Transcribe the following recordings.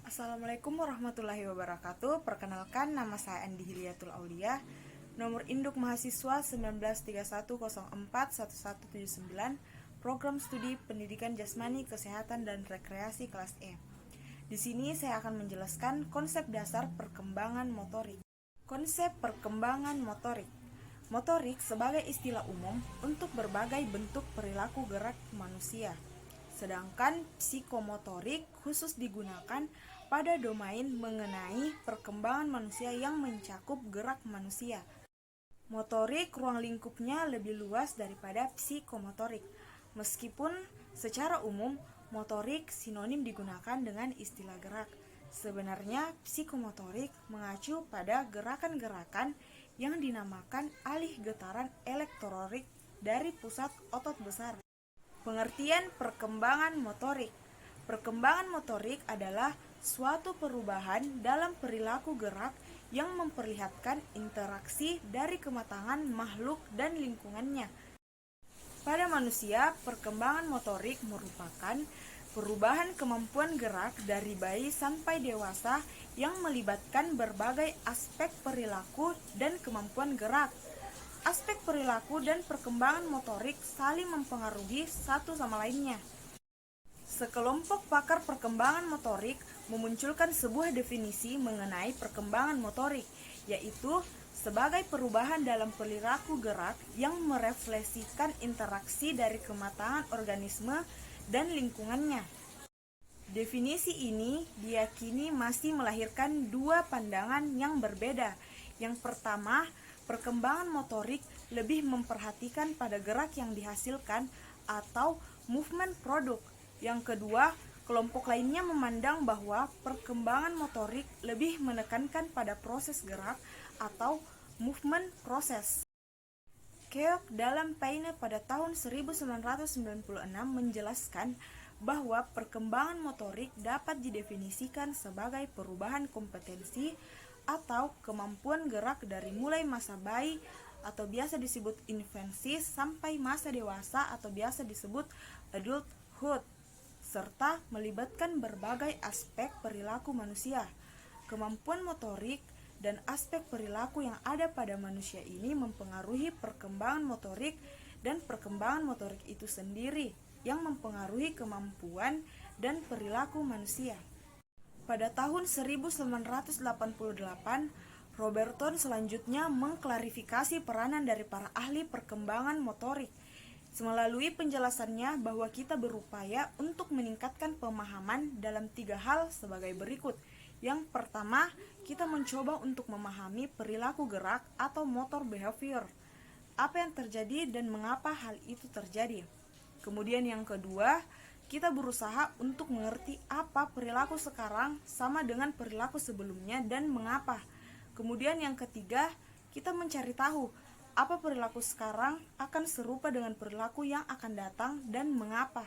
Assalamualaikum warahmatullahi wabarakatuh. Perkenalkan, nama saya Andi Hilyatul Aulia. Nomor induk mahasiswa 1931041179, Program Studi Pendidikan Jasmani, Kesehatan dan Rekreasi kelas E. Di sini saya akan menjelaskan konsep dasar perkembangan motorik. Konsep perkembangan motorik. Motorik sebagai istilah umum untuk berbagai bentuk perilaku gerak manusia. Sedangkan psikomotorik khusus digunakan pada domain mengenai perkembangan manusia yang mencakup gerak manusia. Motorik ruang lingkupnya lebih luas daripada psikomotorik. Meskipun secara umum motorik sinonim digunakan dengan istilah gerak, sebenarnya psikomotorik mengacu pada gerakan-gerakan yang dinamakan alih getaran elektronik dari pusat otot besar. Pengertian perkembangan motorik. Perkembangan motorik adalah suatu perubahan dalam perilaku gerak yang memperlihatkan interaksi dari kematangan makhluk dan lingkungannya. Pada manusia, perkembangan motorik merupakan perubahan kemampuan gerak dari bayi sampai dewasa yang melibatkan berbagai aspek perilaku dan kemampuan gerak. Aspek perilaku dan perkembangan motorik saling mempengaruhi satu sama lainnya. Sekelompok pakar perkembangan motorik memunculkan sebuah definisi mengenai perkembangan motorik, yaitu sebagai perubahan dalam perilaku gerak yang merefleksikan interaksi dari kematangan organisme dan lingkungannya. Definisi ini diyakini masih melahirkan dua pandangan yang berbeda. Yang pertama, perkembangan motorik lebih memperhatikan pada gerak yang dihasilkan atau movement produk. Yang kedua, kelompok lainnya memandang bahwa perkembangan motorik lebih menekankan pada proses gerak atau movement proses. Keok dalam Paine pada tahun 1996 menjelaskan bahwa perkembangan motorik dapat didefinisikan sebagai perubahan kompetensi atau kemampuan gerak dari mulai masa bayi atau biasa disebut infancy sampai masa dewasa atau biasa disebut adulthood, serta melibatkan berbagai aspek perilaku manusia. Kemampuan motorik dan aspek perilaku yang ada pada manusia ini mempengaruhi perkembangan motorik, dan perkembangan motorik itu sendiri yang mempengaruhi kemampuan dan perilaku manusia. Pada tahun 1988, Robertson selanjutnya mengklarifikasi peranan dari para ahli perkembangan motorik melalui penjelasannya bahwa kita berupaya untuk meningkatkan pemahaman dalam tiga hal sebagai berikut. Yang pertama, kita mencoba untuk memahami perilaku gerak atau motor behavior, apa yang terjadi dan mengapa hal itu terjadi. Kemudian yang kedua, kita berusaha untuk mengerti apa perilaku sekarang sama dengan perilaku sebelumnya dan mengapa. Kemudian yang ketiga, kita mencari tahu apa perilaku sekarang akan serupa dengan perilaku yang akan datang dan mengapa.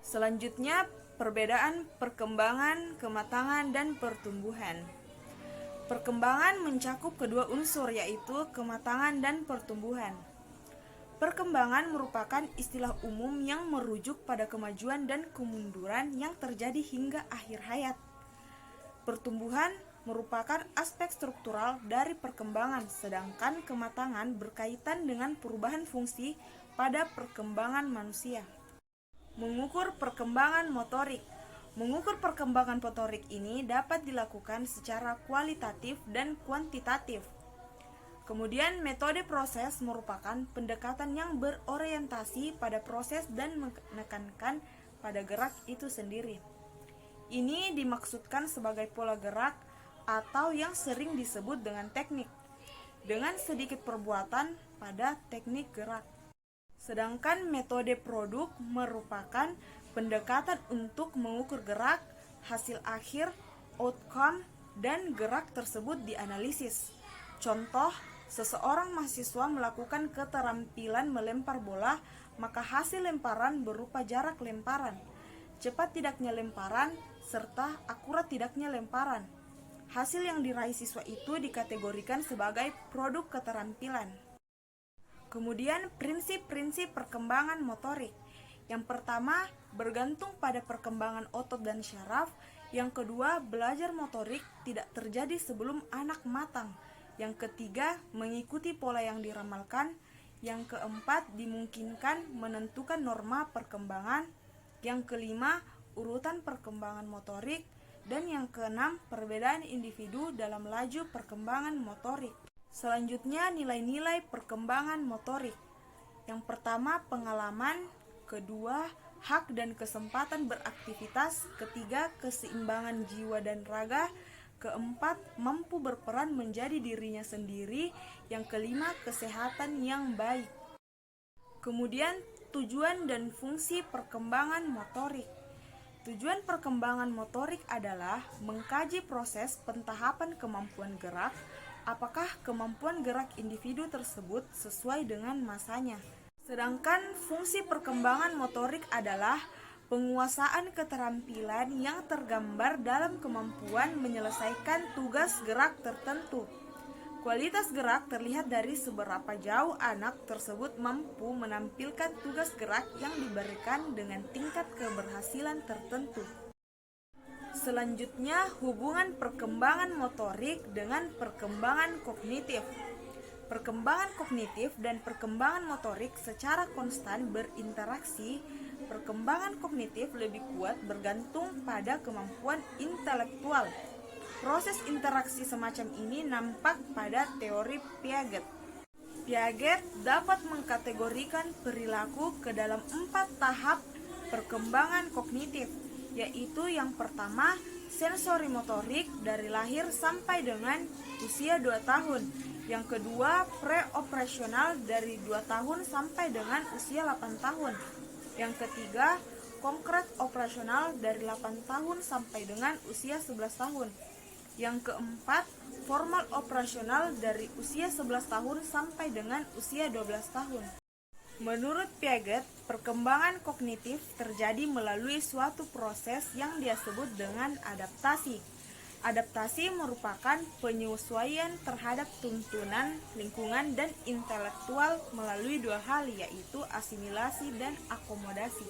Selanjutnya, perbedaan perkembangan, kematangan, dan pertumbuhan. Perkembangan mencakup kedua unsur, yaitu kematangan dan pertumbuhan. Perkembangan merupakan istilah umum yang merujuk pada kemajuan dan kemunduran yang terjadi hingga akhir hayat. Pertumbuhan merupakan aspek struktural dari perkembangan, sedangkan kematangan berkaitan dengan perubahan fungsi pada perkembangan manusia. Mengukur perkembangan motorik. Mengukur perkembangan motorik ini dapat dilakukan secara kualitatif dan kuantitatif. Kemudian metode proses merupakan pendekatan yang berorientasi pada proses dan menekankan pada gerak itu sendiri. Ini dimaksudkan sebagai pola gerak atau yang sering disebut dengan teknik, dengan sedikit perbuatan pada teknik gerak. Sedangkan metode produk merupakan pendekatan untuk mengukur gerak, hasil akhir, outcome, dan gerak tersebut dianalisis. Contoh, seseorang mahasiswa melakukan keterampilan melempar bola, maka hasil lemparan berupa jarak lemparan, cepat tidaknya lemparan, serta akurat tidaknya lemparan. Hasil yang diraih siswa itu dikategorikan sebagai produk keterampilan. Kemudian prinsip-prinsip perkembangan motorik. Yang pertama, bergantung pada perkembangan otot dan syaraf. Yang kedua, belajar motorik tidak terjadi sebelum anak matang. Yang ketiga, mengikuti pola yang diramalkan. Yang keempat, dimungkinkan menentukan norma perkembangan. Yang kelima, urutan perkembangan motorik. Dan yang keenam, perbedaan individu dalam laju perkembangan motorik. Selanjutnya, nilai-nilai perkembangan motorik. Yang pertama, pengalaman. Kedua, hak dan kesempatan beraktivitas. Ketiga, keseimbangan jiwa dan raga. Keempat, mampu berperan menjadi dirinya sendiri. Yang kelima, kesehatan yang baik. Kemudian, tujuan dan fungsi perkembangan motorik. Tujuan perkembangan motorik adalah mengkaji proses pentahapan kemampuan gerak, apakah kemampuan gerak individu tersebut sesuai dengan masanya. Sedangkan fungsi perkembangan motorik adalah penguasaan keterampilan yang tergambar dalam kemampuan menyelesaikan tugas gerak tertentu. Kualitas gerak terlihat dari seberapa jauh anak tersebut mampu menampilkan tugas gerak yang diberikan dengan tingkat keberhasilan tertentu. Selanjutnya, hubungan perkembangan motorik dengan perkembangan kognitif. Perkembangan kognitif dan perkembangan motorik secara konstan berinteraksi. Perkembangan kognitif lebih kuat bergantung pada kemampuan intelektual. Proses interaksi semacam ini nampak pada teori Piaget. Piaget dapat mengkategorikan perilaku ke dalam 4 tahap perkembangan kognitif, yaitu yang pertama, sensorimotorik dari lahir sampai dengan usia 2 tahun. Yang kedua, pre-operasional dari 2 tahun sampai dengan usia 8 tahun. Yang ketiga, konkret operasional dari 8 tahun sampai dengan usia 11 tahun. Yang keempat, formal operasional dari usia 11 tahun sampai dengan usia 12 tahun. Menurut Piaget, perkembangan kognitif terjadi melalui suatu proses yang dia sebut dengan adaptasi. Adaptasi merupakan penyesuaian terhadap tuntunan, lingkungan, dan intelektual melalui 2 hal, yaitu asimilasi dan akomodasi.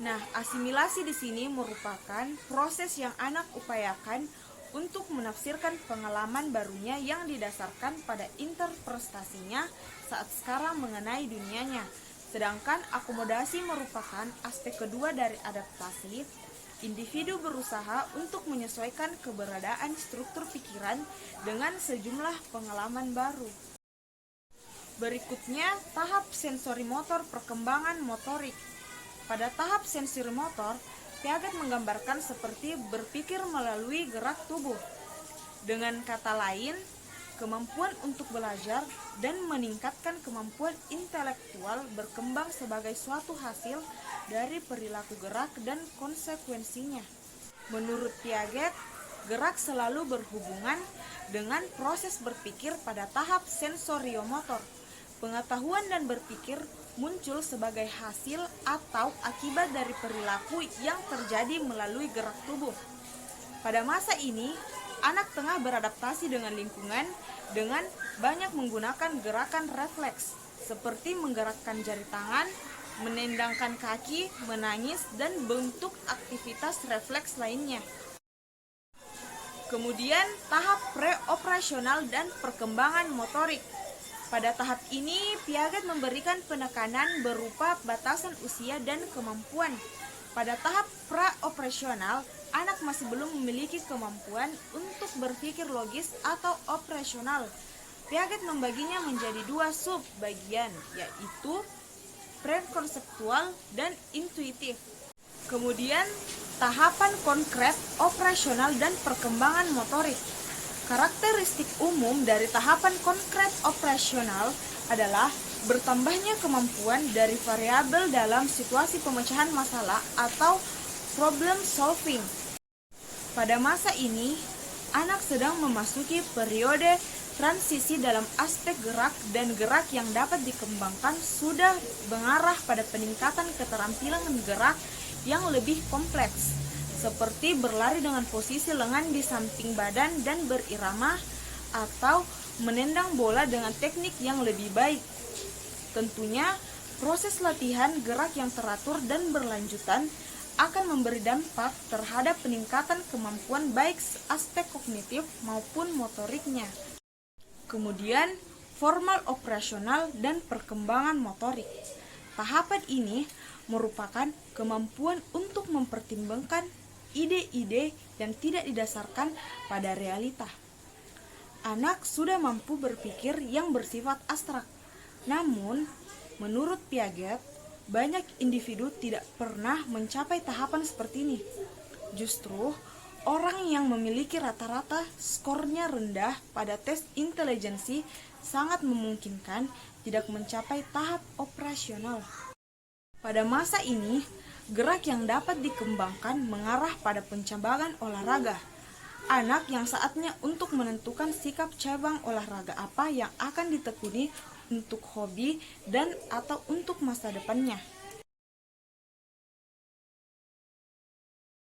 Nah, asimilasi di sini merupakan proses yang anak upayakan untuk menafsirkan pengalaman barunya yang didasarkan pada interpretasinya saat sekarang mengenai dunianya. Sedangkan akomodasi merupakan aspek kedua dari adaptasi. Individu berusaha untuk menyesuaikan keberadaan struktur pikiran dengan sejumlah pengalaman baru. Berikutnya, tahap sensorimotor perkembangan motorik. Pada tahap sensorimotor, Piaget menggambarkan seperti berpikir melalui gerak tubuh. Dengan kata lain, kemampuan untuk belajar dan meningkatkan kemampuan intelektual berkembang sebagai suatu hasil dari perilaku gerak dan konsekuensinya. Menurut Piaget, gerak selalu berhubungan dengan proses berpikir pada tahap sensoriomotor. Pengetahuan dan berpikir muncul sebagai hasil atau akibat dari perilaku yang terjadi melalui gerak tubuh. Pada masa ini, anak tengah beradaptasi dengan lingkungan dengan banyak menggunakan gerakan refleks, seperti menggerakkan jari tangan, menendangkan kaki, menangis, dan bentuk aktivitas refleks lainnya. Kemudian, tahap pre-operasional dan perkembangan motorik. Pada tahap ini, Piaget memberikan penekanan berupa batasan usia dan kemampuan. Pada tahap pra-operasional, anak masih belum memiliki kemampuan untuk berpikir logis atau operasional. Piaget membaginya menjadi 2 sub-bagian, yaitu pre-konseptual dan intuitif. Kemudian, tahapan konkret, operasional, dan perkembangan motorik. Karakteristik umum dari tahapan konkret operasional adalah bertambahnya kemampuan dari variabel dalam situasi pemecahan masalah atau problem solving. Pada masa ini, anak sedang memasuki periode transisi dalam aspek gerak, dan gerak yang dapat dikembangkan sudah mengarah pada peningkatan keterampilan gerak yang lebih kompleks, seperti berlari dengan posisi lengan di samping badan dan berirama, atau menendang bola dengan teknik yang lebih baik. Tentunya, proses latihan gerak yang teratur dan berlanjutan akan memberi dampak terhadap peningkatan kemampuan baik aspek kognitif maupun motoriknya. Kemudian, formal operasional dan perkembangan motorik. Tahapan ini merupakan kemampuan untuk mempertimbangkan ide-ide yang tidak didasarkan pada realita. Anak sudah mampu berpikir yang bersifat abstrak. Namun, menurut Piaget, banyak individu tidak pernah mencapai tahapan seperti ini. Justru, orang yang memiliki rata-rata skornya rendah pada tes intelijensi sangat memungkinkan tidak mencapai tahap operasional. Pada masa ini, gerak yang dapat dikembangkan mengarah pada pencabangan olahraga. Anak yang saatnya untuk menentukan sikap cabang olahraga apa yang akan ditekuni untuk hobi dan atau untuk masa depannya.